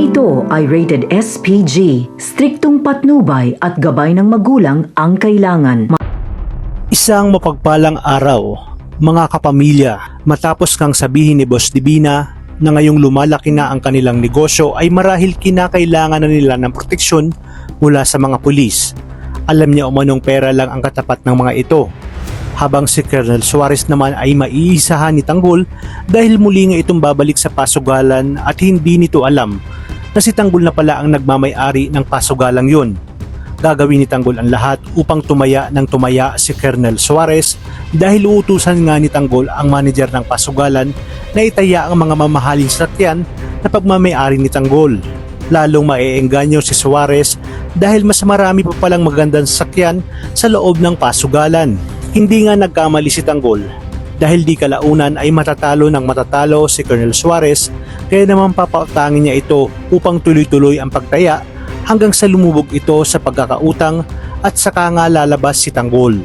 Ito ay rated SPG, striktong patnubay at gabay ng magulang ang kailangan. Isang mapagpalang araw, mga kapamilya, matapos kang sabihin ni Boss Divina na ngayong lumalaki na ang kanilang negosyo ay marahil kinakailangan na nila ng proteksyon mula sa mga pulis. Alam niya umanong pera lang ang katapat ng mga ito. Habang si Colonel Suarez naman ay maiisahan ni Tanggol dahil muli nga itong babalik sa pasugalan at hindi nito alam na si Tanggol na pala ang nagmamay-ari ng pasugalang yun. Gagawin ni Tanggol ang lahat upang tumaya ng tumaya si Colonel Suarez dahil uutusan nga ni Tanggol ang manager ng pasugalan na itaya ang mga mamahaling sasakyan na pagmamay-ari ni Tanggol. Lalong maeengganyo si Suarez dahil mas marami pa palang magandang sasakyan sa loob ng pasugalan. Hindi nga nagkamali si Tanggol dahil di kalaunan ay matatalo ng matatalo si Colonel Suarez kaya naman papautangin niya ito upang tuloy-tuloy ang pagtaya hanggang sa lumubog ito sa pagkakautang at saka nga lalabas si Tanggol.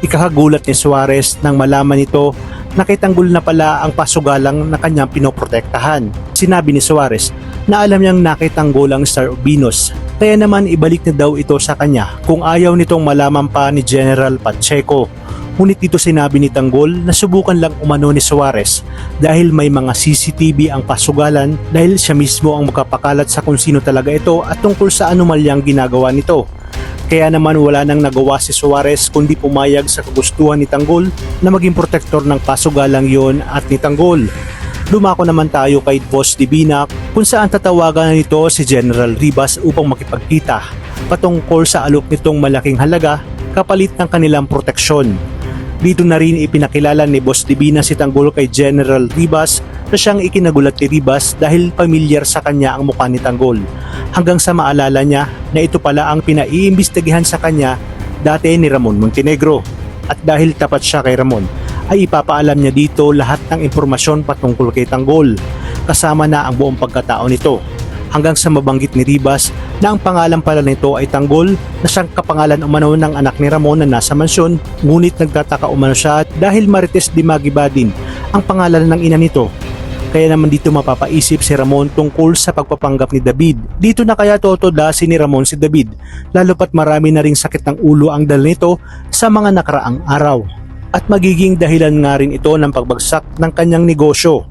Ikakagulat ni Suarez nang malaman nito na kay Tanggol na pala ang pasugalang na kanyang pinoprotektahan. Sinabi ni Suarez na alam niyang nakitanggol ang Star of Venus kaya naman ibalik na daw ito sa kanya kung ayaw nitong malaman pa ni General Pacheco. Ngunit dito sinabi ni Tanggol na subukan lang umano ni Suarez dahil may mga CCTV ang pasugalan dahil siya mismo ang magpapakalat sa kung sino talaga ito at tungkol sa anomalyang ginagawa nito. Kaya naman wala nang nagawa si Suarez kundi pumayag sa kagustuhan ni Tanggol na maging protektor ng pasugalang yon at ni Tanggol. Dumako naman tayo kay Boss Divina kung saan tatawagan nito si General Ribas upang makipagkita patungkol sa alok nitong malaking halaga kapalit ng kanilang proteksyon. Dito na rin ipinakilala ni Boss Divina si Tanggol kay General Ribas na siyang ikinagulat ni Ribas dahil pamilyar sa kanya ang mukha ni Tanggol. Hanggang sa maalala niya na ito pala ang pinaiimbestigahan sa kanya dati ni Ramon Montenegro. At dahil tapat siya kay Ramon, ay ipapaalam niya dito lahat ng impormasyon patungkol kay Tanggol, kasama na ang buong pagkatao nito. Hanggang sa mabanggit ni Ribas na ang pangalan pala nito ay Tanggol na siyang kapangalan umano ng anak ni Ramon na nasa mansyon, ngunit nagtataka umano siya dahil Marites Dimagiba din ang pangalan ng ina nito. Kaya naman dito mapapaisip si Ramon tungkol sa pagpapanggap ni David. Dito na kaya totodasin ni Ramon si David, lalo pat marami na ring sakit ng ulo ang dala nito sa mga nakaraang araw. At magiging dahilan nga rin ito ng pagbagsak ng kanyang negosyo.